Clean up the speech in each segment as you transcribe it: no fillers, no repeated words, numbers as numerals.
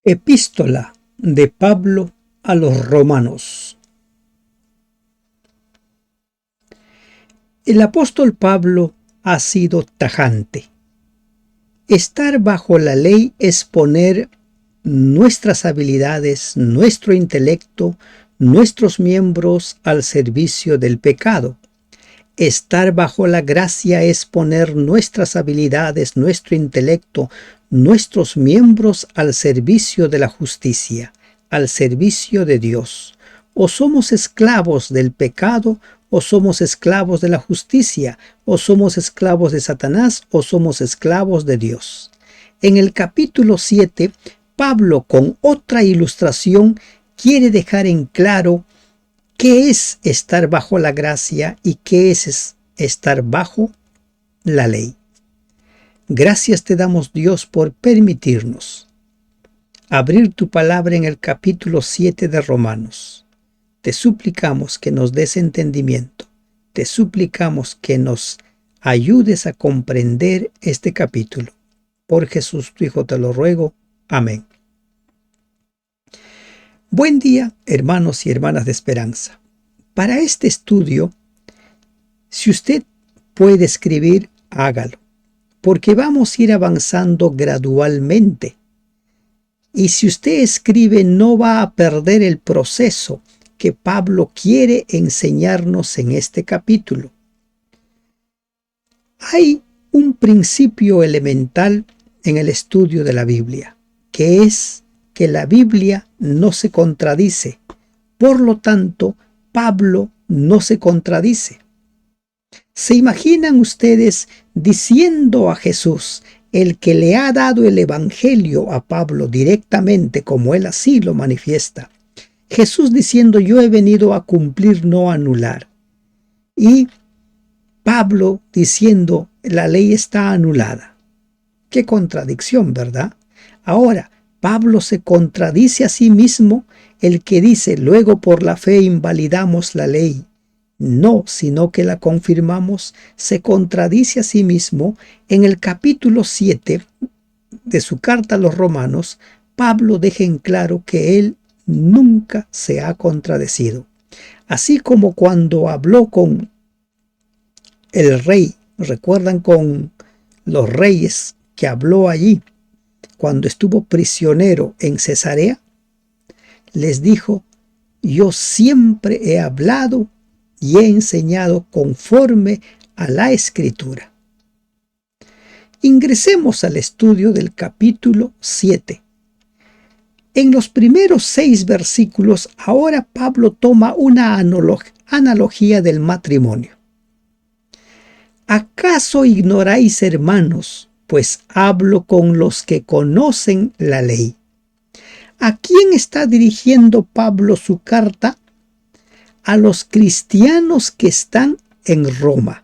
Epístola de Pablo a los Romanos. El apóstol Pablo ha sido tajante. Estar bajo la ley es poner nuestras habilidades, nuestro intelecto, nuestros miembros al servicio del pecado. Estar bajo la gracia es poner nuestras habilidades, nuestro intelecto, nuestros miembros al servicio de la justicia, al servicio de Dios. O somos esclavos del pecado, o somos esclavos de la justicia, o somos esclavos de Satanás, o somos esclavos de Dios. En el capítulo 7, Pablo, con otra ilustración, quiere dejar en claro qué es estar bajo la gracia y qué es estar bajo la ley. Gracias te damos, Dios, por permitirnos abrir tu palabra en el capítulo 7 de Romanos. Te suplicamos que nos des entendimiento. Te suplicamos que nos ayudes a comprender este capítulo. Por Jesús tu Hijo te lo ruego. Amén. Buen día, hermanos y hermanas de esperanza. Para este estudio, si usted puede escribir, hágalo, porque vamos a ir avanzando gradualmente. Y si usted escribe, no va a perder el proceso que Pablo quiere enseñarnos en este capítulo. Hay un principio elemental en el estudio de la Biblia, que es que la Biblia no se contradice. Por lo tanto, Pablo no se contradice. ¿Se imaginan ustedes diciendo a Jesús, el que le ha dado el Evangelio a Pablo directamente, como él así lo manifiesta? Jesús diciendo, yo he venido a cumplir, no a anular. Y Pablo diciendo, la ley está anulada. Qué contradicción, ¿verdad? Ahora, Pablo se contradice a sí mismo, el que dice, luego por la fe invalidamos la ley. No, sino que la confirmamos, se contradice a sí mismo. En el capítulo 7 de su carta a los Romanos, Pablo deja en claro que él nunca se ha contradecido. Así como cuando habló con el rey, ¿recuerdan con los reyes que habló allí? Cuando estuvo prisionero en Cesarea, les dijo, yo siempre he hablado y he enseñado conforme a la Escritura. Ingresemos al estudio del capítulo 7. En los primeros 6 versículos, ahora Pablo toma una analogía del matrimonio. ¿Acaso ignoráis, hermanos, pues hablo con los que conocen la ley? ¿A quién está dirigiendo Pablo su carta? A los cristianos que están en Roma.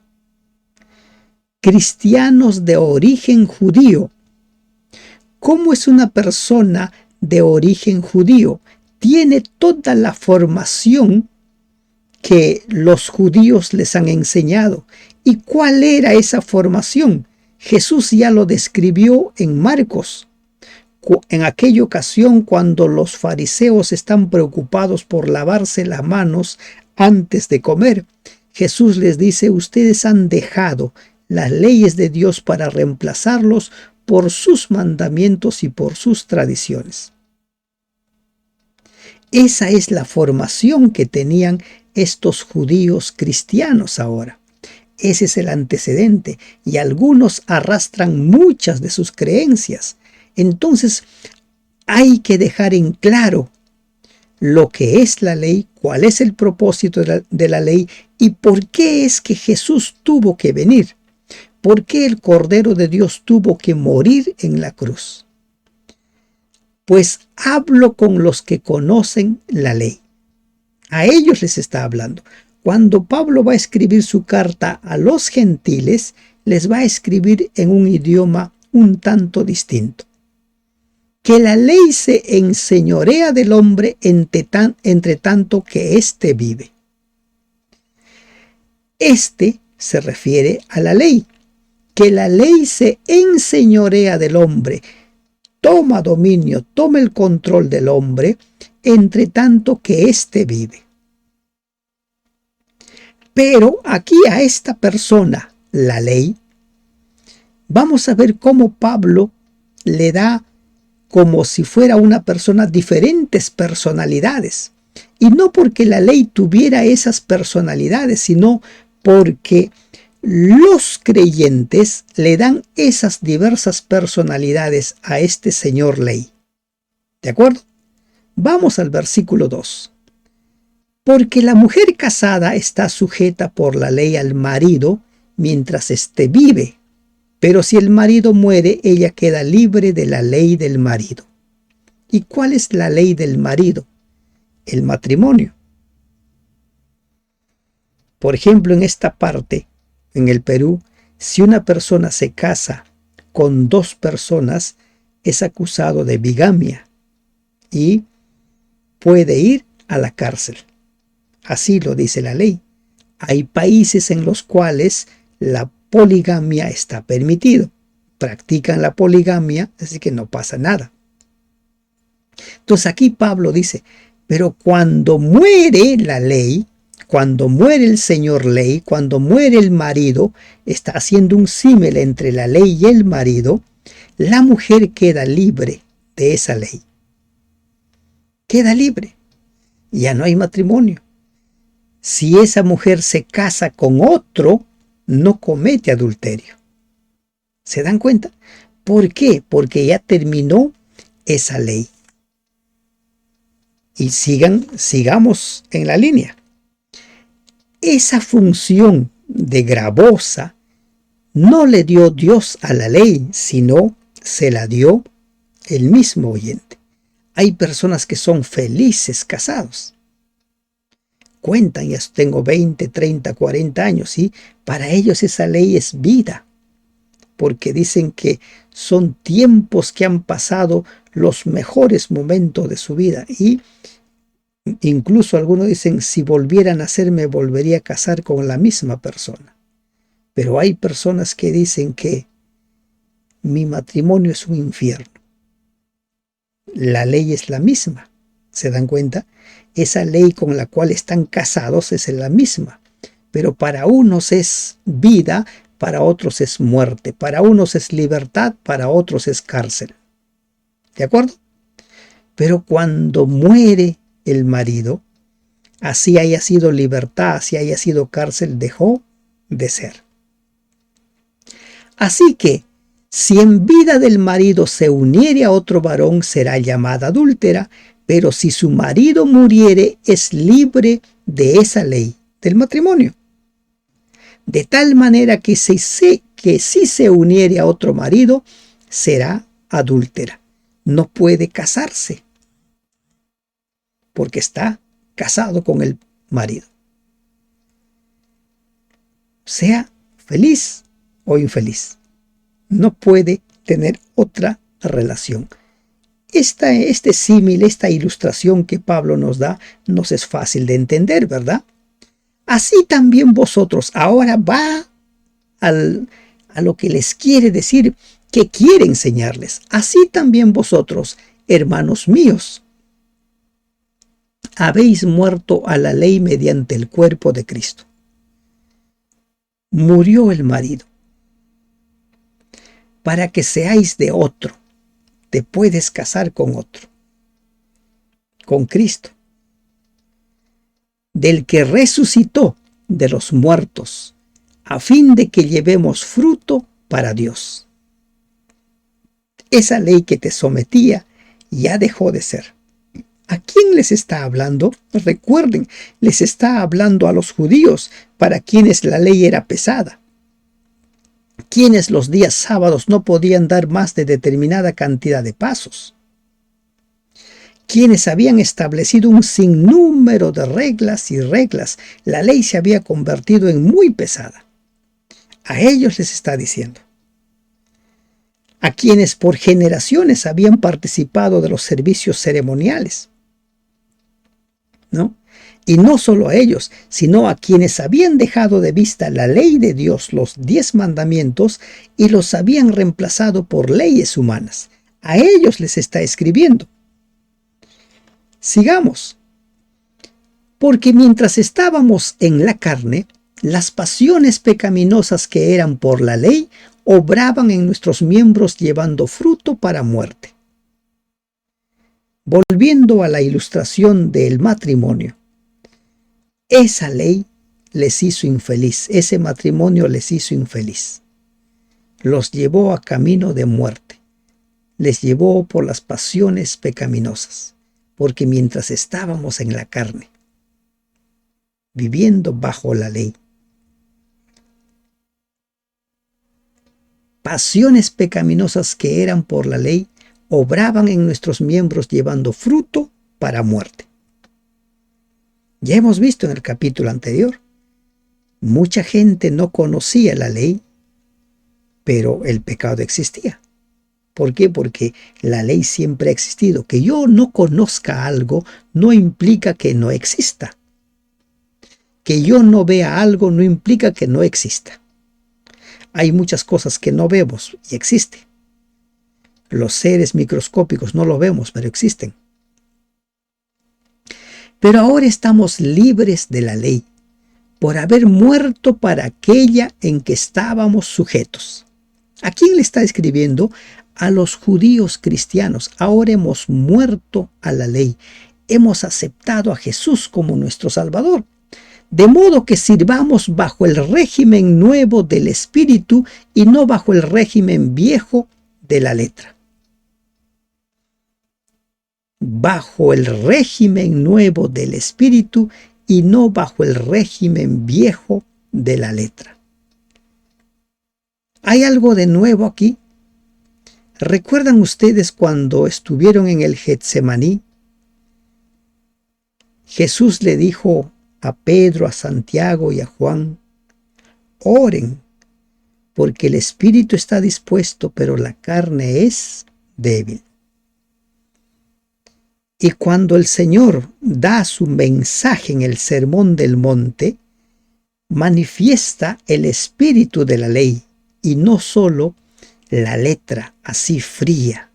Cristianos de origen judío. ¿Cómo es una persona de origen judío? Tiene toda la formación que los judíos les han enseñado. ¿Y cuál era esa formación? Jesús ya lo describió en Marcos. En aquella ocasión, cuando los fariseos están preocupados por lavarse las manos antes de comer, Jesús les dice, ustedes han dejado las leyes de Dios para reemplazarlos por sus mandamientos y por sus tradiciones. Esa es la formación que tenían estos judíos cristianos ahora. Ese es el antecedente, y algunos arrastran muchas de sus creencias. Entonces, hay que dejar en claro lo que es la ley, cuál es el propósito de la ley y por qué es que Jesús tuvo que venir. ¿Por qué el Cordero de Dios tuvo que morir en la cruz? Pues hablo con los que conocen la ley. A ellos les está hablando. Cuando Pablo va a escribir su carta a los gentiles, les va a escribir en un idioma un tanto distinto. Que la ley se enseñorea del hombre entre tanto que éste vive. Este se refiere a la ley. Que la ley se enseñorea del hombre. toma dominio, toma el control del hombre, entre tanto que éste vive. Pero aquí a esta persona, la ley, vamos a ver cómo Pablo le da como si fuera una persona diferentes personalidades. Y no porque la ley tuviera esas personalidades, sino porque los creyentes le dan esas diversas personalidades a este señor ley. ¿De acuerdo? Vamos al versículo 2. Porque la mujer casada está sujeta por la ley al marido mientras éste vive, pero si el marido muere, ella queda libre de la ley del marido. ¿Y cuál es la ley del marido? El matrimonio. Por ejemplo, en esta parte, en el Perú, si una persona se casa con dos personas, es acusado de bigamia y puede ir a la cárcel. Así lo dice la ley. Hay países en los cuales la poligamia está permitido. Practican la poligamia, así que no pasa nada. Entonces aquí Pablo dice, pero cuando muere la ley, cuando muere el señor ley, cuando muere el marido, está haciendo un símil entre la ley y el marido, la mujer queda libre de esa ley. Queda libre. Ya no hay matrimonio. Si esa mujer se casa con otro, no comete adulterio. ¿Se dan cuenta? ¿Por qué? Porque ya terminó esa ley. Y sigamos en la línea. Esa función de gravosa no le dio Dios a la ley, sino se la dio el mismo oyente. Hay personas que son felices casados. Cuentan, ya tengo 20, 30, 40 años, y para ellos esa ley es vida, porque dicen que son tiempos que han pasado los mejores momentos de su vida, y incluso algunos dicen, si volviera a nacer me volvería a casar con la misma persona. Pero hay personas que dicen que mi matrimonio es un infierno. La ley es la misma, ¿se dan cuenta? Esa ley con la cual están casados es la misma, pero para unos es vida, para otros es muerte, para unos es libertad, para otros es cárcel. ¿De acuerdo? Pero cuando muere el marido, así haya sido libertad, así haya sido cárcel, dejó de ser. Así que, si en vida del marido se uniere a otro varón, será llamada adúltera, pero si su marido muriere, es libre de esa ley del matrimonio. De tal manera que si se uniere a otro marido, será adúltera. No puede casarse, porque está casado con el marido. Sea feliz o infeliz, no puede tener otra relación. Este símil, esta ilustración que Pablo nos da, nos es fácil de entender, ¿verdad? Así también vosotros, ahora va a lo que les quiere decir, que quiere enseñarles. Así también vosotros, hermanos míos, habéis muerto a la ley mediante el cuerpo de Cristo. Murió el marido para que seáis de otro. Te puedes casar con otro, con Cristo, del que resucitó de los muertos, a fin de que llevemos fruto para Dios. Esa ley que te sometía ya dejó de ser. ¿A quién les está hablando? Recuerden, les está hablando a los judíos, para quienes la ley era pesada, quienes los días sábados no podían dar más de determinada cantidad de pasos, quienes habían establecido un sinnúmero de reglas y reglas. La ley se había convertido en muy pesada. A ellos les está diciendo. A quienes por generaciones habían participado de los servicios ceremoniales, ¿no? Y no solo a ellos, sino a quienes habían dejado de vista la ley de Dios, los 10 mandamientos, y los habían reemplazado por leyes humanas. A ellos les está escribiendo. Sigamos. Porque mientras estábamos en la carne, las pasiones pecaminosas que eran por la ley obraban en nuestros miembros llevando fruto para muerte. Volviendo a la ilustración del matrimonio, esa ley les hizo infeliz, ese matrimonio les hizo infeliz. Los llevó a camino de muerte, les llevó por las pasiones pecaminosas, porque mientras estábamos en la carne, viviendo bajo la ley, pasiones pecaminosas que eran por la ley obraban en nuestros miembros llevando fruto para muerte. Ya hemos visto en el capítulo anterior, mucha gente no conocía la ley, pero el pecado existía. ¿Por qué? Porque la ley siempre ha existido. Que yo no conozca algo no implica que no exista. Que yo no vea algo no implica que no exista. Hay muchas cosas que no vemos y existen. Los seres microscópicos no los vemos, pero existen. Pero ahora estamos libres de la ley por haber muerto para aquella en que estábamos sujetos. ¿A quién le está escribiendo? A los judíos cristianos. Ahora hemos muerto a la ley. Hemos aceptado a Jesús como nuestro Salvador. De modo que sirvamos bajo el régimen nuevo del Espíritu y no bajo el régimen viejo de la letra. Bajo el régimen nuevo del Espíritu y no bajo el régimen viejo de la letra. ¿Hay algo de nuevo aquí? ¿Recuerdan ustedes cuando estuvieron en el Getsemaní? Jesús le dijo a Pedro, a Santiago y a Juan: oren, porque el espíritu está dispuesto, pero la carne es débil. Y cuando el Señor da su mensaje en el Sermón del Monte, manifiesta el espíritu de la ley y no solo la letra así fría.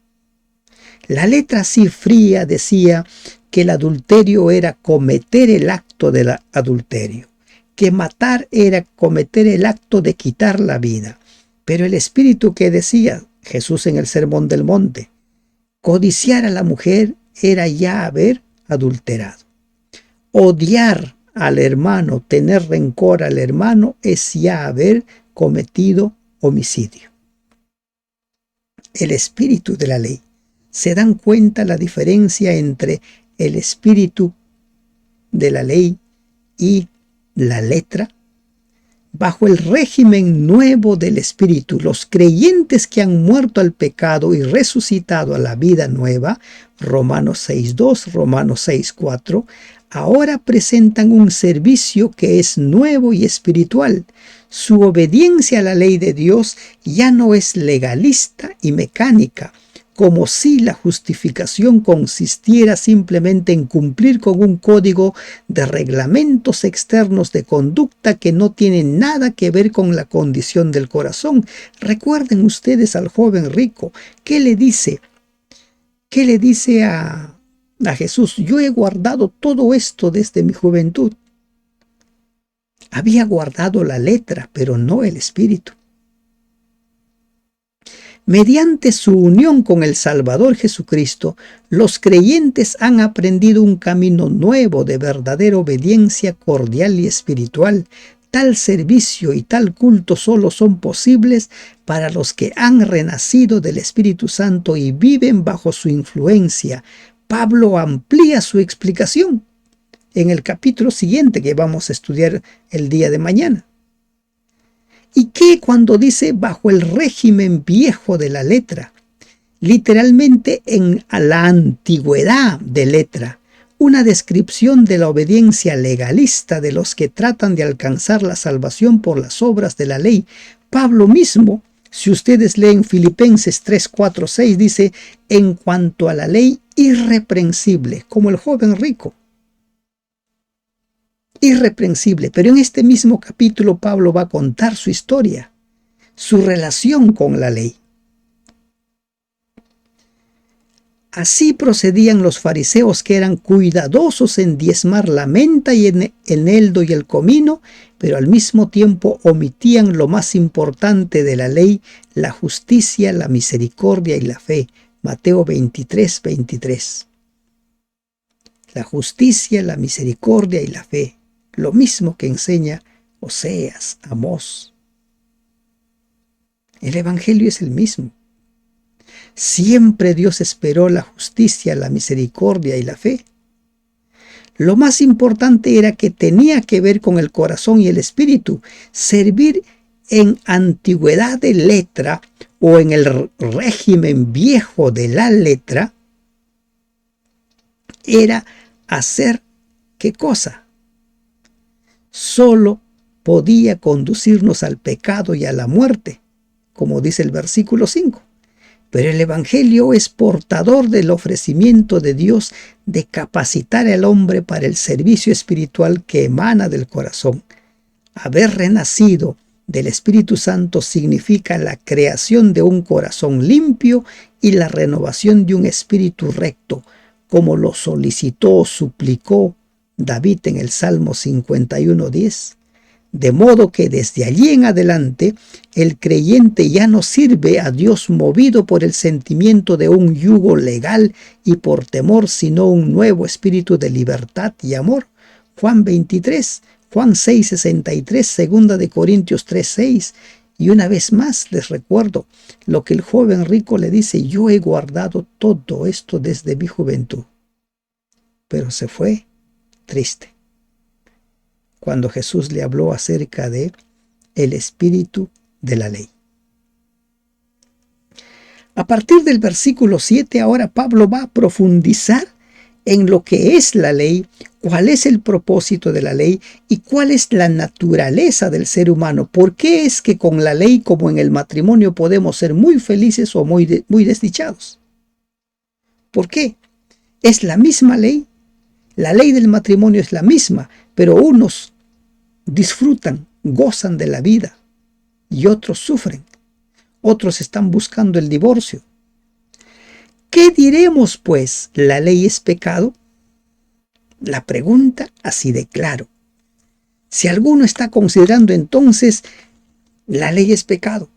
La letra así fría decía que el adulterio era cometer el acto del adulterio, que matar era cometer el acto de quitar la vida. Pero el espíritu que decía Jesús en el Sermón del Monte, codiciar a la mujer era ya haber adulterado. Odiar al hermano, tener rencor al hermano, es ya haber cometido homicidio. El espíritu de la ley. ¿Se dan cuenta la diferencia entre el espíritu de la ley y la letra? Bajo el régimen nuevo del espíritu, los creyentes que han muerto al pecado y resucitado a la vida nueva, Romanos 6.2, Romanos 6.4, ahora presentan un servicio que es nuevo y espiritual. Su obediencia a la ley de Dios ya no es legalista y mecánica, como si la justificación consistiera simplemente en cumplir con un código de reglamentos externos de conducta que no tienen nada que ver con la condición del corazón. Recuerden ustedes al joven rico. ¿Qué le dice? ¿Qué le dice a Jesús? Yo he guardado todo esto desde mi juventud. Había guardado la letra, pero no el espíritu. Mediante su unión con el Salvador Jesucristo, los creyentes han aprendido un camino nuevo de verdadera obediencia cordial y espiritual. Tal servicio y tal culto solo son posibles para los que han renacido del Espíritu Santo y viven bajo su influencia. Pablo amplía su explicación en el capítulo siguiente que vamos a estudiar el día de mañana. ¿Y qué cuando dice bajo el régimen viejo de la letra? Literalmente en la antigüedad de letra, una descripción de la obediencia legalista de los que tratan de alcanzar la salvación por las obras de la ley. Pablo mismo, si ustedes leen Filipenses 3, 4, 6, dice, en cuanto a la ley irreprensible, como el joven rico. Irreprensible, pero en este mismo capítulo Pablo va a contar su historia, su relación con la ley. Así procedían los fariseos, que eran cuidadosos en diezmar la menta y el eneldo y el comino, pero al mismo tiempo omitían lo más importante de la ley, la justicia, la misericordia y la fe. Mateo 23, 23. La justicia, la misericordia y la fe. Lo mismo que enseña Oseas, Amós. El Evangelio es el mismo. Siempre Dios esperó la justicia, la misericordia y la fe. Lo más importante era que tenía que ver con el corazón y el espíritu. Servir en antigüedad de letra o en el régimen viejo de la letra era hacer ¿qué cosa? Solo podía conducirnos al pecado y a la muerte, como dice el versículo 5. Pero el Evangelio es portador del ofrecimiento de Dios de capacitar al hombre para el servicio espiritual que emana del corazón. Haber renacido del Espíritu Santo significa la creación de un corazón limpio y la renovación de un espíritu recto, como lo solicitó o suplicó David en el Salmo 51:10. De modo que desde allí en adelante el creyente ya no sirve a Dios movido por el sentimiento de un yugo legal y por temor, sino un nuevo espíritu de libertad y amor. Juan 23, Juan 6:63, 2 de Corintios 3:6. Y una vez más les recuerdo lo que el joven rico le dice: yo he guardado todo esto desde mi juventud. Pero se fue triste cuando Jesús le habló acerca de el espíritu de la ley. A partir del versículo 7, ahora Pablo va a profundizar en lo que es la ley, cuál es el propósito de la ley y cuál es la naturaleza del ser humano. ¿Por qué es que con la ley, como en el matrimonio, podemos ser muy felices o muy desdichados? ¿Por qué? Es la misma ley. La ley del matrimonio es la misma, pero unos disfrutan, gozan de la vida y otros sufren. Otros están buscando el divorcio. ¿Qué diremos, pues? ¿La ley es pecado? La pregunta así de claro. Si alguno está considerando entonces la ley es pecado,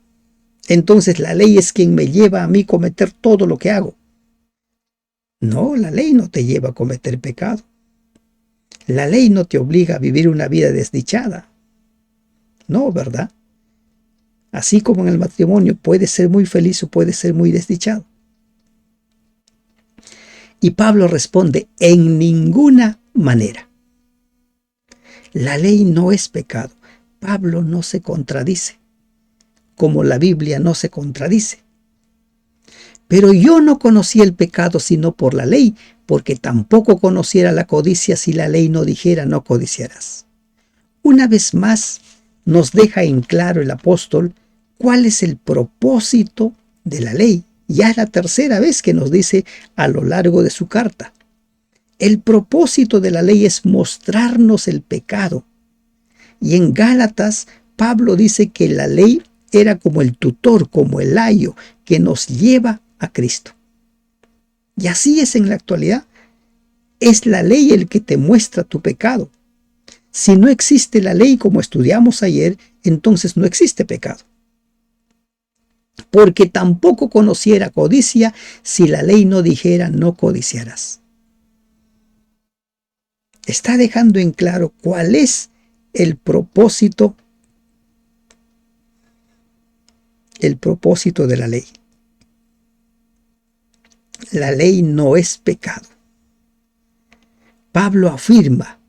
entonces la ley es quien me lleva a mí a cometer todo lo que hago. No, la ley no te lleva a cometer pecado. La ley no te obliga a vivir una vida desdichada. No, ¿verdad? Así como en el matrimonio puedes ser muy feliz o puedes ser muy desdichado. Y Pablo responde: en ninguna manera. La ley no es pecado. Pablo no se contradice, como la Biblia no se contradice. Pero yo no conocí el pecado sino por la ley, porque tampoco conociera la codicia si la ley no dijera no codiciarás. Una vez más nos deja en claro el apóstol cuál es el propósito de la ley. Ya es la tercera vez que nos dice a lo largo de su carta. El propósito de la ley es mostrarnos el pecado. Y en Gálatas, Pablo dice que la ley era como el tutor, como el ayo, que nos lleva a Cristo. Y así es en la actualidad. Es la ley el que te muestra tu pecado. Si no existe la ley, como estudiamos ayer, entonces no existe pecado. Porque tampoco conociera codicia si la ley no dijera no codiciarás. Está dejando en claro cuál es el propósito de la ley. La ley no es pecado. Pablo afirma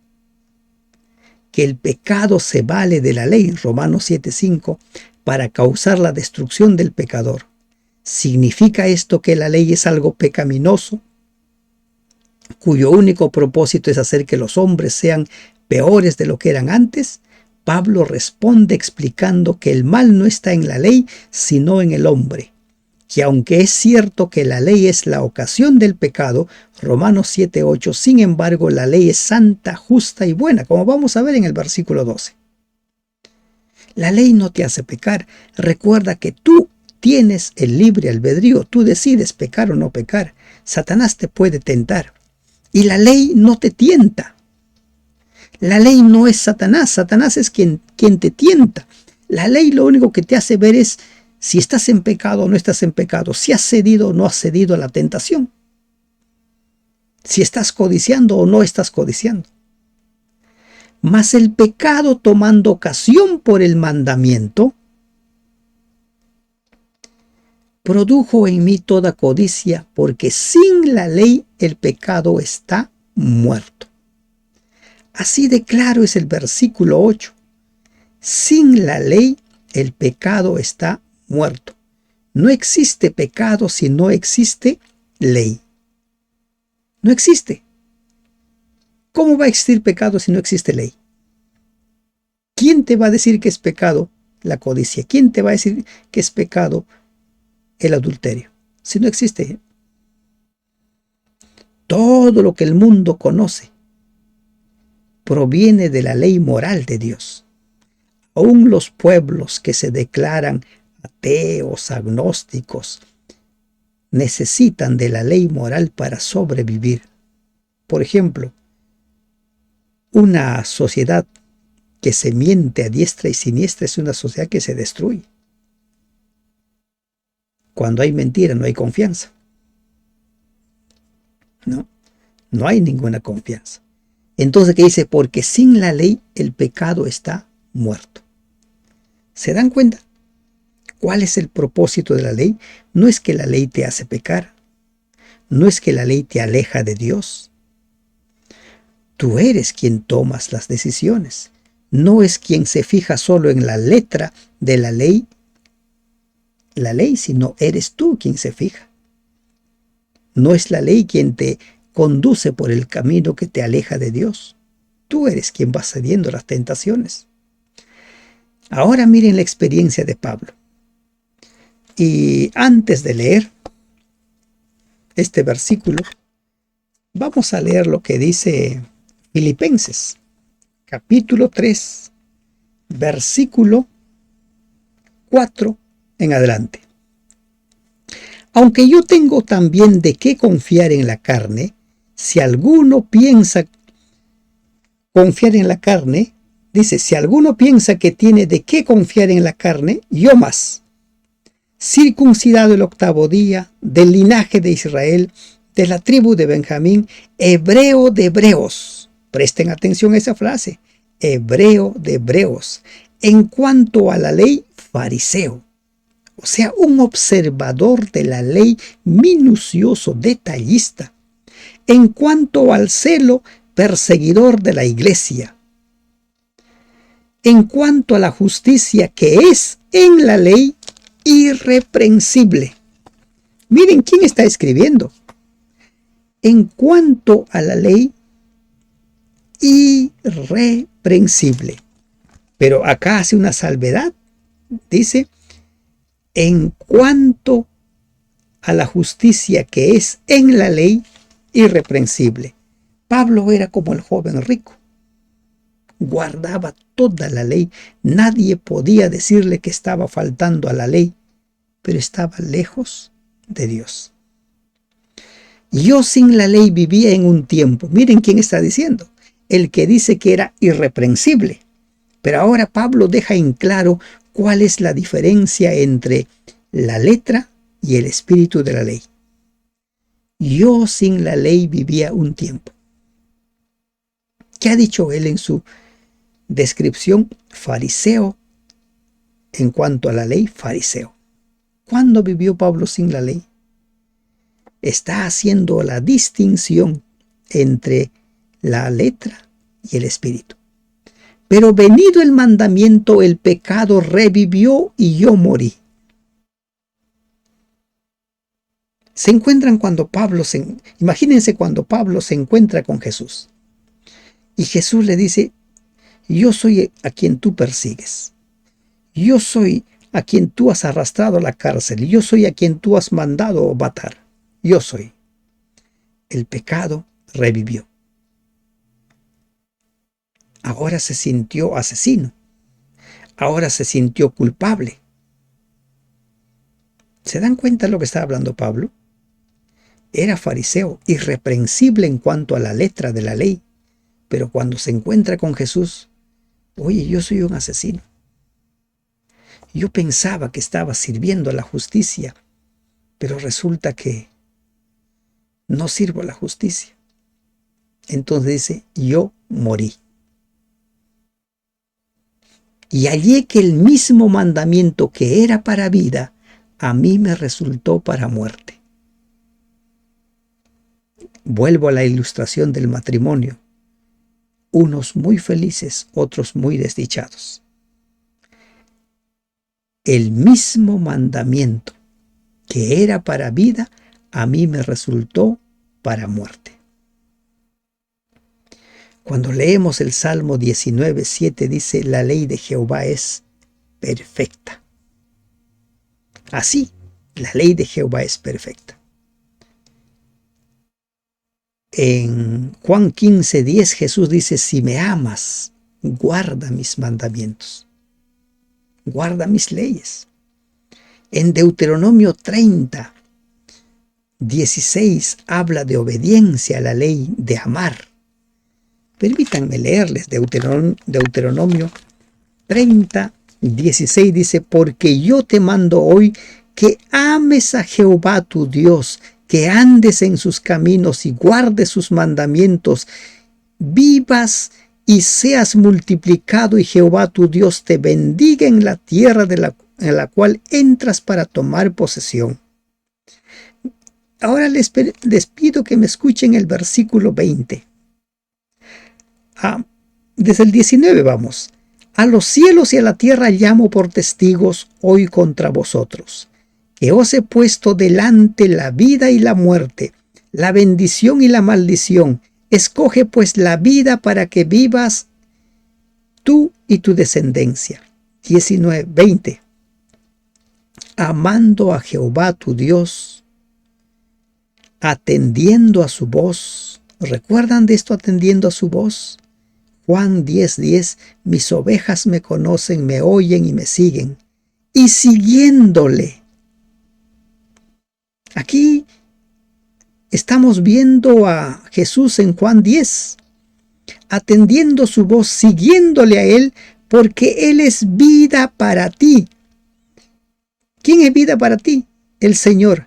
que el pecado se vale de la ley, Romanos 7:5, para causar la destrucción del pecador. ¿Significa esto que la ley es algo pecaminoso, cuyo único propósito es hacer que los hombres sean peores de lo que eran antes? Pablo responde explicando que el mal no está en la ley, sino en el hombre. Que aunque es cierto que la ley es la ocasión del pecado, Romanos 7:8, sin embargo la ley es santa, justa y buena, como vamos a ver en el versículo 12. La ley no te hace pecar. Recuerda que tú tienes el libre albedrío, tú decides pecar o no pecar. Satanás te puede tentar y la ley no te tienta. La ley no es Satanás, Satanás es quien te tienta. La ley lo único que te hace ver es si estás en pecado o no estás en pecado, si has cedido o no has cedido a la tentación, si estás codiciando o no estás codiciando. Mas el pecado, tomando ocasión por el mandamiento, produjo en mí toda codicia, porque sin la ley el pecado está muerto. Así de claro es el versículo 8. Sin la ley el pecado está muerto. No existe pecado si no existe ley. No existe. ¿Cómo va a existir pecado si no existe ley? ¿Quién te va a decir que es pecado la codicia? ¿Quién te va a decir que es pecado el adulterio? Si no existe. Todo lo que el mundo conoce proviene de la ley moral de Dios. Aún los pueblos que se declaran ateos, agnósticos, necesitan de la ley moral para sobrevivir. Por ejemplo, una sociedad que se miente a diestra y siniestra es una sociedad que se destruye. Cuando hay mentira no hay confianza. No hay ninguna confianza. Entonces, ¿qué dice? Porque sin la ley el pecado está muerto. ¿Se dan cuenta? ¿Cuál es el propósito de la ley? No es que la ley te hace pecar. No es que la ley te aleja de Dios. Tú eres quien tomas las decisiones. No es quien se fija solo en la letra de la ley, sino eres tú quien se fija. No es la ley quien te conduce por el camino que te aleja de Dios. Tú eres quien va cediendo a las tentaciones. Ahora miren la experiencia de Pablo. Y antes de leer este versículo, vamos a leer lo que dice Filipenses, capítulo 3, versículo 4 en adelante. Aunque yo tengo también de qué confiar en la carne, si alguno piensa confiar en la carne, dice, si alguno piensa que tiene de qué confiar en la carne, yo más. Circuncidado el 8º día, del linaje de Israel, de la tribu de Benjamín, hebreo de hebreos. Presten atención a esa frase, hebreo de hebreos. En cuanto a la ley, fariseo. O sea, un observador de la ley, minucioso, detallista. En cuanto al celo, perseguidor de la iglesia. En cuanto a la justicia que es en la ley, irreprensible. Miren quién está escribiendo. En cuanto a la ley, irreprensible. Pero acá hace una salvedad. Dice, en cuanto a la justicia que es en la ley, irreprensible. Pablo era como el joven rico. Guardaba toda la ley. Nadie podía decirle que estaba faltando a la ley, pero estaba lejos de Dios. Yo sin la ley vivía en un tiempo. Miren quién está diciendo. El que dice que era irreprensible. Pero ahora Pablo deja en claro cuál es la diferencia entre la letra y el espíritu de la ley. Yo sin la ley vivía un tiempo. ¿Qué ha dicho él en su descripción? Fariseo. En cuanto a la ley, fariseo. ¿Cuándo vivió Pablo sin la ley? Está haciendo la distinción entre la letra y el espíritu. Pero venido el mandamiento, el pecado revivió y yo morí. Se encuentran cuando imagínense cuando Pablo se encuentra con Jesús. Y Jesús le dice, yo soy a quien tú persigues. Yo soy a quien tú has arrastrado a la cárcel. Yo soy a quien tú has mandado matar. Yo soy. El pecado revivió. Ahora se sintió asesino. Ahora se sintió culpable. ¿Se dan cuenta de lo que estaba hablando Pablo? Era fariseo, irreprensible en cuanto a la letra de la ley, pero cuando se encuentra con Jesús, oye, yo soy un asesino. Yo pensaba que estaba sirviendo a la justicia, pero resulta que no sirvo a la justicia. Entonces dice, yo morí. Y hallé que el mismo mandamiento que era para vida, a mí me resultó para muerte. Vuelvo a la ilustración del matrimonio. Unos muy felices, otros muy desdichados. El mismo mandamiento que era para vida, a mí me resultó para muerte. Cuando leemos el Salmo 19:7 dice, la ley de Jehová es perfecta. Así, la ley de Jehová es perfecta. En Juan 15:10 Jesús dice, si me amas, guarda mis mandamientos, guarda mis leyes. En Deuteronomio 30:16 habla de obediencia a la ley, de amar. Permítanme leerles Deuteronomio 30:16 dice, porque yo te mando hoy que ames a Jehová tu Dios, que andes en sus caminos y guardes sus mandamientos, vivas y seas multiplicado y Jehová tu Dios te bendiga en la tierra en la cual entras para tomar posesión. Ahora les pido que me escuchen el versículo 20. Desde el 19 vamos. A los cielos y a la tierra llamo por testigos hoy contra vosotros, que os he puesto delante la vida y la muerte, la bendición y la maldición. Escoge pues la vida para que vivas tú y tu descendencia. 20. Amando a Jehová tu Dios, atendiendo a su voz. ¿Recuerdan de esto, atendiendo a su voz? Juan 10:10, mis ovejas me conocen, me oyen y me siguen. Y siguiéndole. Aquí estamos viendo a Jesús en Juan 10, atendiendo su voz, siguiéndole a Él, porque Él es vida para ti. ¿Quién es vida para ti? El Señor.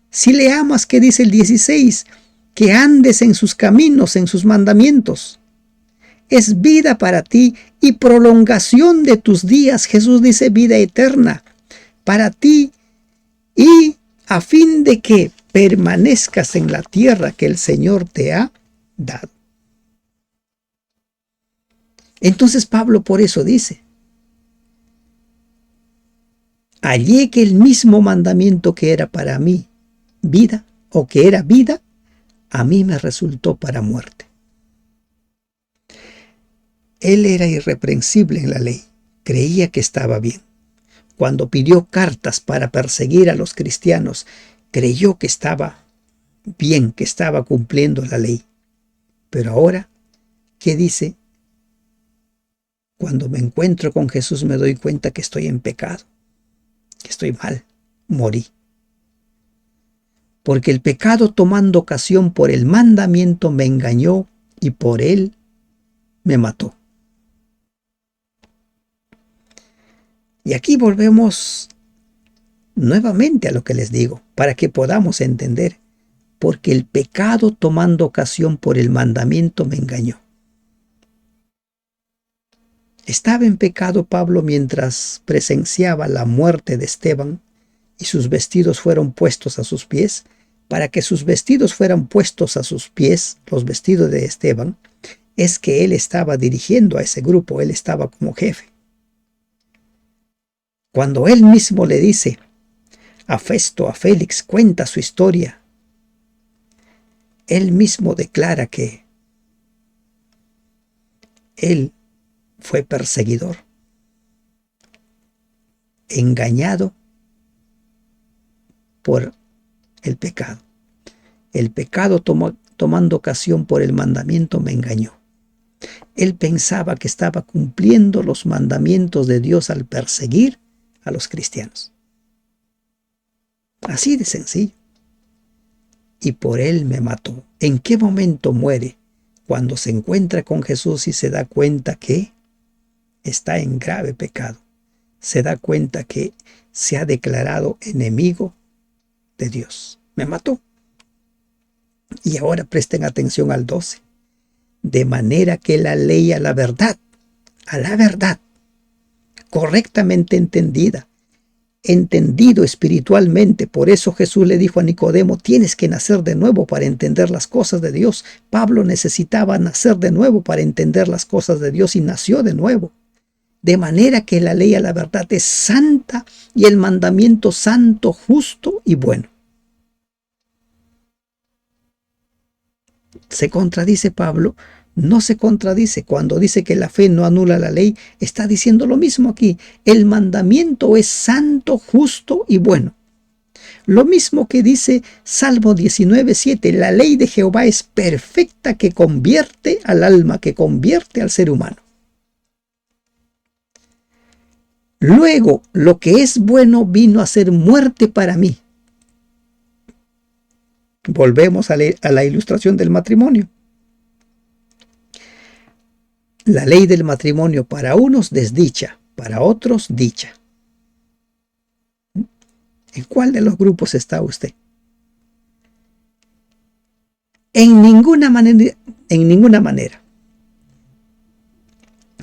Si le amas, ¿qué dice el 16? Que andes en sus caminos, en sus mandamientos. Es vida para ti y prolongación de tus días. Jesús dice vida eterna para ti y a fin de que permanezcas en la tierra que el Señor te ha dado. Entonces Pablo por eso dice, hallé que el mismo mandamiento que era para mí vida o que era vida, a mí me resultó para muerte. Él era irreprensible en la ley, creía que estaba bien. Cuando pidió cartas para perseguir a los cristianos, creyó que estaba bien, que estaba cumpliendo la ley. Pero ahora, ¿qué dice? Cuando me encuentro con Jesús me doy cuenta que estoy en pecado, que estoy mal, morí. Porque el pecado, tomando ocasión por el mandamiento, me engañó y por él me mató. Y aquí volvemos nuevamente a lo que les digo, para que podamos entender, porque el pecado, tomando ocasión por el mandamiento, me engañó. Estaba en pecado Pablo mientras presenciaba la muerte de Esteban y sus vestidos fueron puestos a sus pies. Para que sus vestidos fueran puestos a sus pies, los vestidos de Esteban, es que él estaba dirigiendo a ese grupo, él estaba como jefe. Cuando él mismo le dice a Festo, a Félix, cuenta su historia, él mismo declara que él fue perseguidor, engañado por el pecado. El pecado tomando ocasión por el mandamiento me engañó. Él pensaba que estaba cumpliendo los mandamientos de Dios al perseguir a los cristianos. Así de sencillo. Y por él me mató. ¿En qué momento muere? Cuando se encuentra con Jesús y se da cuenta que está en grave pecado. Se da cuenta que se ha declarado enemigo de Dios. Me mató. Y ahora presten atención al 12. De manera que la ley a la verdad, correctamente entendida, entendido espiritualmente. Por eso Jesús le dijo a Nicodemo, tienes que nacer de nuevo para entender las cosas de Dios. Pablo necesitaba nacer de nuevo para entender las cosas de Dios y nació de nuevo. De manera que la ley a la verdad es santa y el mandamiento santo, justo y bueno. ¿Se contradice Pablo? No se contradice. Cuando dice que la fe no anula la ley, está diciendo lo mismo aquí. El mandamiento es santo, justo y bueno. Lo mismo que dice Salmo 19:7. La ley de Jehová es perfecta, que convierte al alma, que convierte al ser humano. Luego, lo que es bueno vino a ser muerte para mí. Volvemos a la ilustración del matrimonio. La ley del matrimonio para unos desdicha, para otros dicha. ¿En cuál de los grupos está usted? En ninguna manera.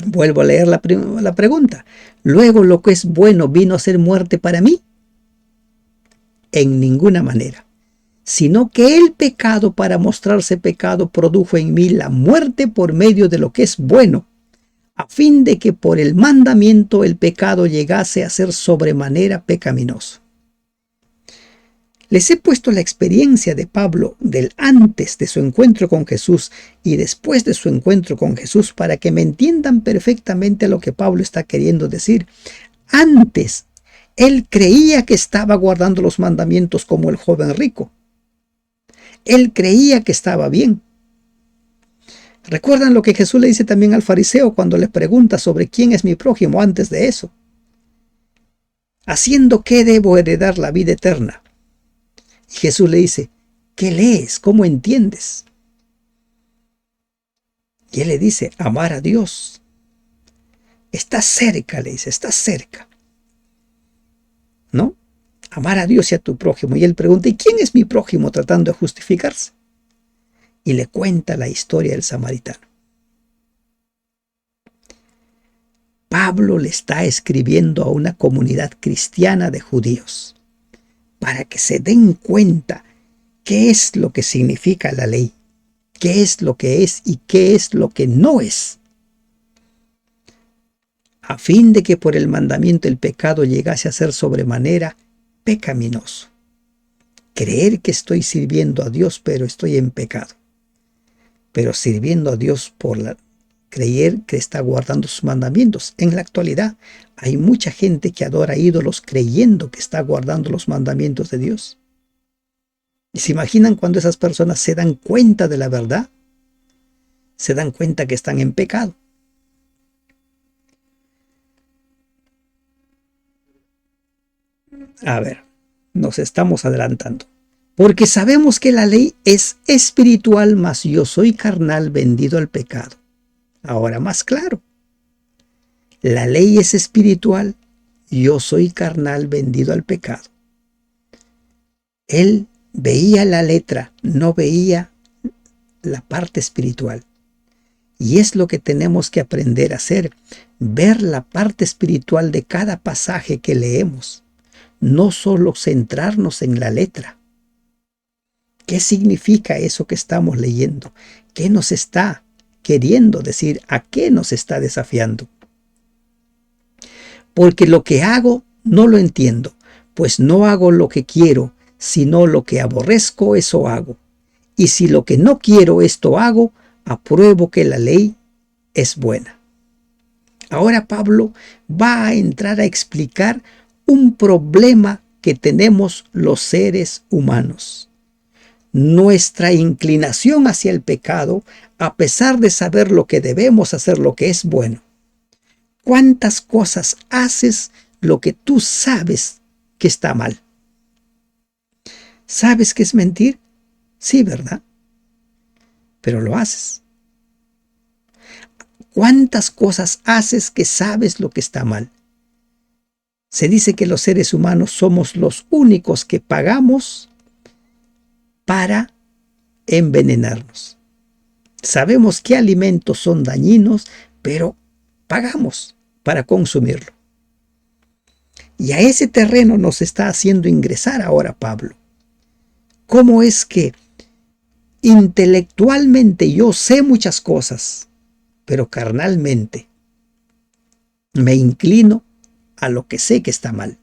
Vuelvo a leer la pregunta. Luego, lo que es bueno vino a ser muerte para mí. En ninguna manera. Sino que el pecado, para mostrarse pecado, produjo en mí la muerte por medio de lo que es bueno, a fin de que por el mandamiento el pecado llegase a ser sobremanera pecaminoso. Les he puesto la experiencia de Pablo del antes de su encuentro con Jesús y después de su encuentro con Jesús para que me entiendan perfectamente lo que Pablo está queriendo decir. Antes, él creía que estaba guardando los mandamientos como el joven rico. Él creía que estaba bien. ¿Recuerdan lo que Jesús le dice también al fariseo cuando le pregunta sobre quién es mi prójimo antes de eso? ¿Haciendo qué debo heredar la vida eterna? Y Jesús le dice, ¿qué lees? ¿Cómo entiendes? Y él le dice, amar a Dios. Está cerca, le dice, está cerca. ¿No? Amar a Dios y a tu prójimo. Y él pregunta, ¿y quién es mi prójimo? Tratando de justificarse. Y le cuenta la historia del samaritano. Pablo le está escribiendo a una comunidad cristiana de judíos para que se den cuenta qué es lo que significa la ley, qué es lo que es y qué es lo que no es, a fin de que por el mandamiento el pecado llegase a ser sobremanera pecaminoso. Creer que estoy sirviendo a Dios, pero estoy en pecado. Pero sirviendo a Dios por creer que está guardando sus mandamientos. En la actualidad hay mucha gente que adora ídolos creyendo que está guardando los mandamientos de Dios. ¿Y se imaginan cuando esas personas se dan cuenta de la verdad? Se dan cuenta que están en pecado. A ver, nos estamos adelantando. Porque sabemos que la ley es espiritual, mas yo soy carnal, vendido al pecado. Ahora más claro. La ley es espiritual, yo soy carnal, vendido al pecado. Él veía la letra, no veía la parte espiritual. Y es lo que tenemos que aprender a hacer, ver la parte espiritual de cada pasaje que leemos. No solo centrarnos en la letra. ¿Qué significa eso que estamos leyendo? ¿Qué nos está queriendo decir? ¿A qué nos está desafiando? Porque lo que hago no lo entiendo, pues no hago lo que quiero, sino lo que aborrezco, eso hago. Y si lo que no quiero, esto hago, apruebo que la ley es buena. Ahora Pablo va a entrar a explicar un problema que tenemos los seres humanos. Nuestra inclinación hacia el pecado, a pesar de saber lo que debemos hacer, lo que es bueno. ¿Cuántas cosas haces lo que tú sabes que está mal? ¿Sabes qué es mentir? Sí, ¿verdad? Pero lo haces. ¿Cuántas cosas haces que sabes lo que está mal? Se dice que los seres humanos somos los únicos que pagamos para envenenarnos. Sabemos qué alimentos son dañinos, pero pagamos para consumirlo. Y a ese terreno nos está haciendo ingresar ahora Pablo. ¿Cómo es que intelectualmente yo sé muchas cosas, pero carnalmente me inclino a lo que sé que está mal?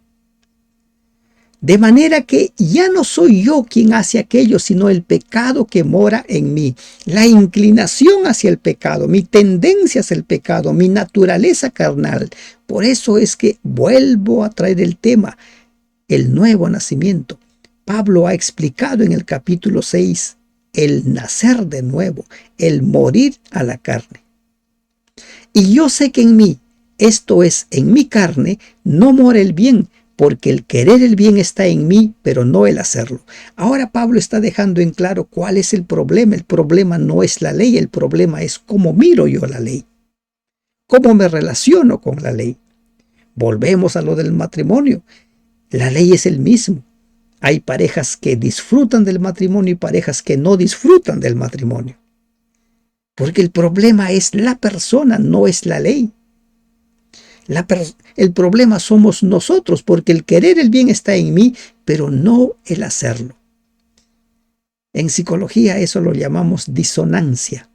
De manera que ya no soy yo quien hace aquello, sino el pecado que mora en mí. La inclinación hacia el pecado, mi tendencia hacia el pecado, mi naturaleza carnal. Por eso es que vuelvo a traer el tema, el nuevo nacimiento. Pablo ha explicado en el capítulo 6 el nacer de nuevo, el morir a la carne. Y yo sé que en mí, esto es, en mi carne, no mora el bien, porque el querer el bien está en mí, pero no el hacerlo. Ahora Pablo está dejando en claro cuál es el problema. El problema no es la ley, el problema es cómo miro yo la ley, cómo me relaciono con la ley. Volvemos a lo del matrimonio. La ley es el mismo. Hay parejas que disfrutan del matrimonio y parejas que no disfrutan del matrimonio. Porque el problema es la persona, no es la ley. El problema somos nosotros, porque el querer el bien está en mí, pero no el hacerlo. En psicología eso lo llamamos disonancia.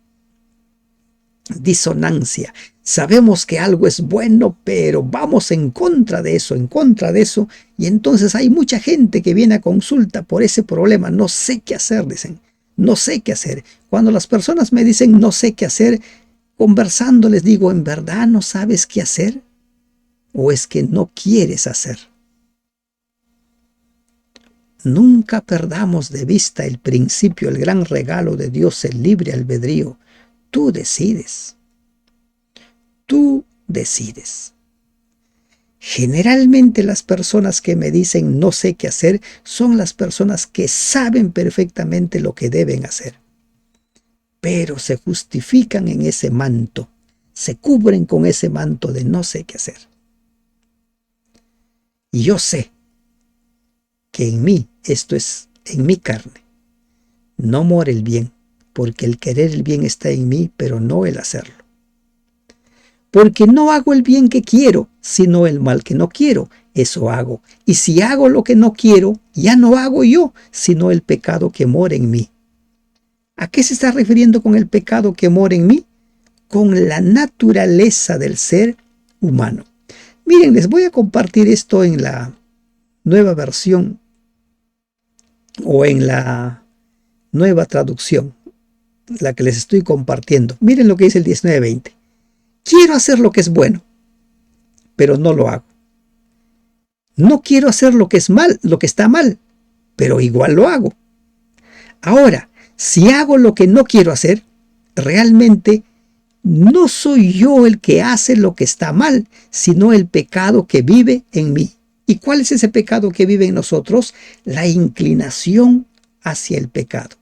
Disonancia. Sabemos que algo es bueno, pero vamos en contra de eso, y entonces hay mucha gente que viene a consulta por ese problema. No sé qué hacer, dicen. No sé qué hacer. Cuando las personas me dicen no sé qué hacer, conversando les digo, ¿en verdad no sabes qué hacer? ¿O es que no quieres hacer? Nunca perdamos de vista el principio, el gran regalo de Dios, el libre albedrío. Tú decides. Tú decides. Generalmente las personas que me dicen no sé qué hacer son las personas que saben perfectamente lo que deben hacer, pero se justifican en ese manto, se cubren con ese manto de no sé qué hacer. Y yo sé que en mí, esto es, en mi carne, no mora el bien, porque el querer el bien está en mí, pero no el hacerlo. Porque no hago el bien que quiero, sino el mal que no quiero, eso hago. Y si hago lo que no quiero, ya no hago yo, sino el pecado que mora en mí. ¿A qué se está refiriendo con el pecado que mora en mí? Con la naturaleza del ser humano. Miren, les voy a compartir esto en la nueva versión o en la nueva traducción, la que les estoy compartiendo. Miren lo que dice el 19:20. Quiero hacer lo que es bueno, pero no lo hago. No quiero hacer lo que es mal, lo que está mal, pero igual lo hago. Ahora, si hago lo que no quiero hacer, realmente no soy yo el que hace lo que está mal, sino el pecado que vive en mí. ¿Y cuál es ese pecado que vive en nosotros? La inclinación hacia el pecado.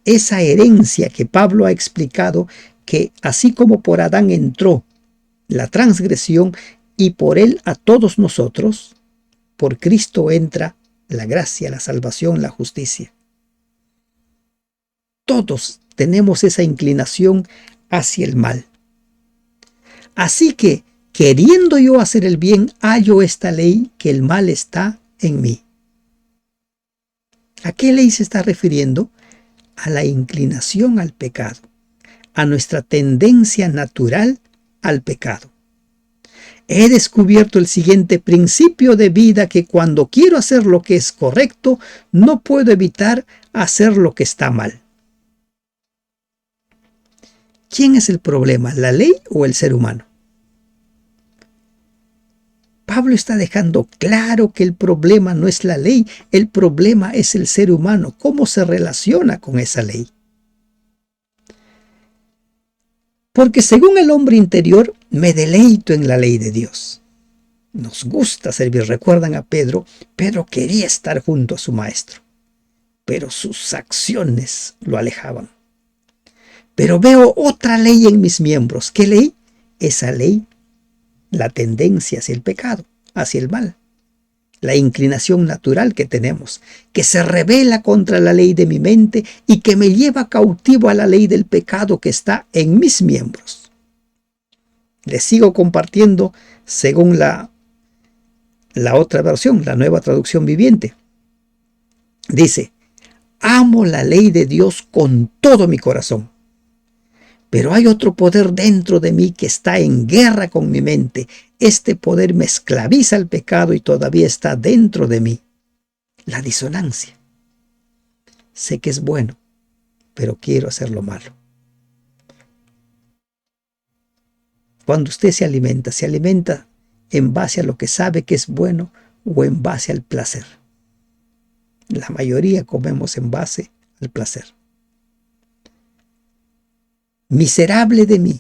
Esa herencia que Pablo ha explicado, que así como por Adán entró la transgresión y por él a todos nosotros, por Cristo entra la gracia, la salvación, la justicia. Todos tenemos esa inclinación hacia el mal. Así que, queriendo yo hacer el bien, hallo esta ley que el mal está en mí. ¿A qué ley se está refiriendo? A la inclinación al pecado, a nuestra tendencia natural al pecado. He descubierto el siguiente principio de vida, que cuando quiero hacer lo que es correcto, no puedo evitar hacer lo que está mal. ¿Quién es el problema, la ley o el ser humano? Pablo está dejando claro que el problema no es la ley, el problema es el ser humano, cómo se relaciona con esa ley. Porque según el hombre interior, me deleito en la ley de Dios. Nos gusta servir. Recuerdan a Pedro. Pedro quería estar junto a su maestro. pero sus acciones lo alejaban. Pero veo otra ley en mis miembros. ¿Qué ley? Esa ley, la tendencia hacia el pecado, hacia el mal. La inclinación natural que tenemos, que se rebela contra la ley de mi mente y que me lleva cautivo a la ley del pecado que está en mis miembros. Les sigo compartiendo según la otra versión, la Nueva Traducción Viviente. Dice: amo la ley de Dios con todo mi corazón, pero hay otro poder dentro de mí que está en guerra con mi mente. Este poder me esclaviza al pecado y todavía está dentro de mí. La disonancia. Sé que es bueno, pero quiero hacer lo malo. Cuando usted se alimenta en base a lo que sabe que es bueno o en base al placer. La mayoría comemos en base al placer. Miserable de mí,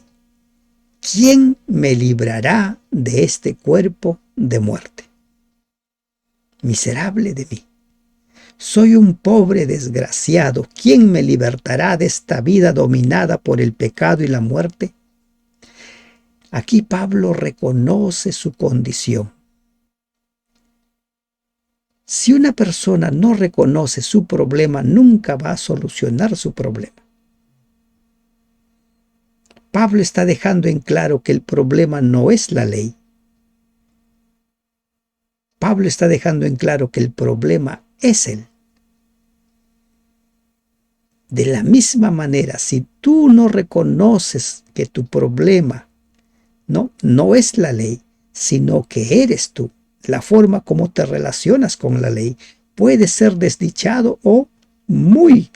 ¿quién me librará de este cuerpo de muerte? Miserable de mí. Soy un pobre desgraciado. ¿Quién me libertará de esta vida dominada por el pecado y la muerte? Aquí Pablo reconoce su condición. Si una persona no reconoce su problema, nunca va a solucionar su problema. Pablo está dejando en claro que el problema no es la ley. Pablo está dejando en claro que el problema es él. De la misma manera, si tú no reconoces que tu problema no es la ley, sino que eres tú, la forma como te relacionas con la ley, puedes ser desdichado o muy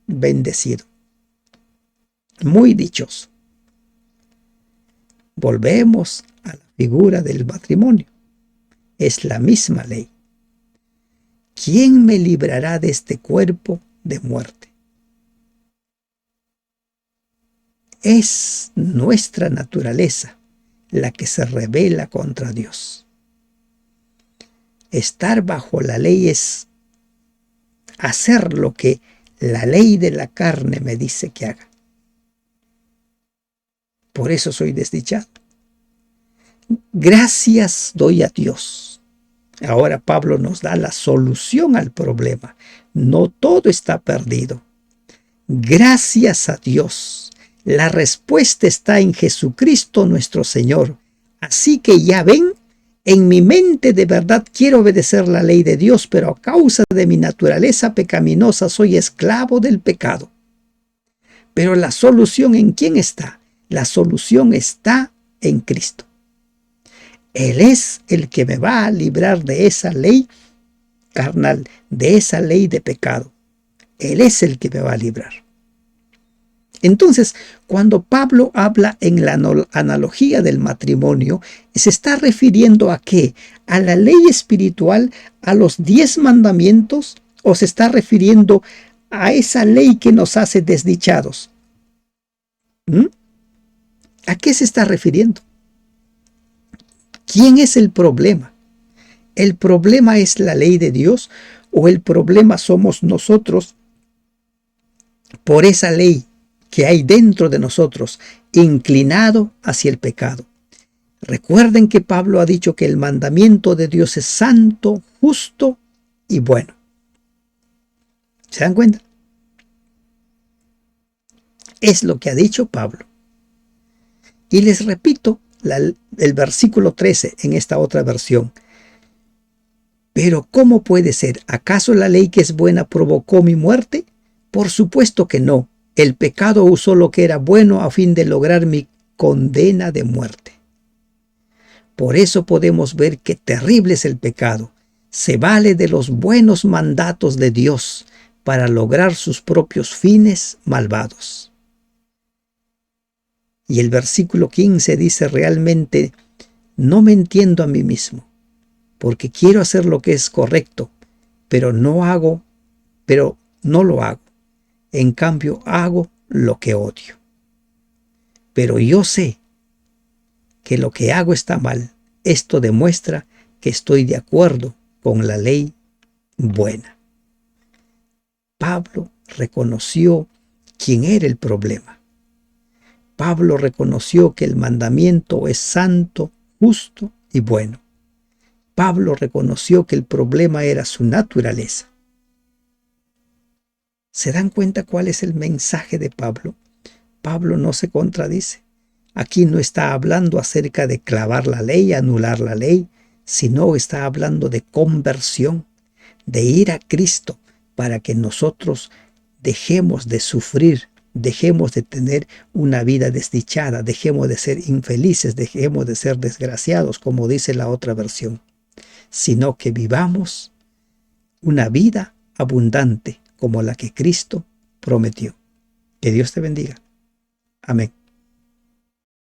bendecido, muy dichoso. Volvemos a la figura del matrimonio. Es la misma ley. ¿Quién me librará de este cuerpo de muerte? Es nuestra naturaleza la que se rebela contra Dios. Estar bajo la ley es hacer lo que la ley de la carne me dice que haga. Por eso soy desdichado. Gracias doy a Dios. Ahora Pablo nos da la solución al problema. No todo está perdido. Gracias a Dios. La respuesta está en Jesucristo nuestro Señor. Así que ya ven, en mi mente de verdad quiero obedecer la ley de Dios, pero a causa de mi naturaleza pecaminosa soy esclavo del pecado. Pero la solución, ¿en quién está? La solución está en Cristo. Él es el que me va a librar de esa ley carnal, de esa ley de pecado. Él es el que me va a librar. Entonces, cuando Pablo habla en la analogía del matrimonio, se está refiriendo ¿a qué? ¿A la ley espiritual, a los 10 mandamientos, o se está refiriendo a esa ley que nos hace desdichados? ¿A qué se está refiriendo? ¿Quién es el problema? ¿El problema es la ley de Dios o el problema somos nosotros por esa ley que hay dentro de nosotros, inclinado hacia el pecado? Recuerden que Pablo ha dicho que el mandamiento de Dios es santo, justo y bueno. ¿Se dan cuenta? Es lo que ha dicho Pablo. Y les repito el versículo 13 en esta otra versión. Pero ¿cómo puede ser? ¿Acaso la ley que es buena provocó mi muerte? Por supuesto que no. El pecado usó lo que era bueno a fin de lograr mi condena de muerte. Por eso podemos ver qué terrible es el pecado. Se vale de los buenos mandatos de Dios para lograr sus propios fines malvados. Y el versículo 15 dice realmente: no me entiendo a mí mismo, porque quiero hacer lo que es correcto, pero no lo hago. En cambio, hago lo que odio. Pero yo sé que lo que hago está mal. Esto demuestra que estoy de acuerdo con la ley buena. Pablo reconoció quién era el problema. Pablo reconoció que el mandamiento es santo, justo y bueno. Pablo reconoció que el problema era su naturaleza. ¿Se dan cuenta cuál es el mensaje de Pablo? Pablo no se contradice. Aquí no está hablando acerca de clavar la ley, anular la ley, sino está hablando de conversión, de ir a Cristo para que nosotros dejemos de sufrir, dejemos de tener una vida desdichada, dejemos de ser infelices, dejemos de ser desgraciados, como dice la otra versión, sino que vivamos una vida abundante como la que Cristo prometió. Que Dios te bendiga. Amén.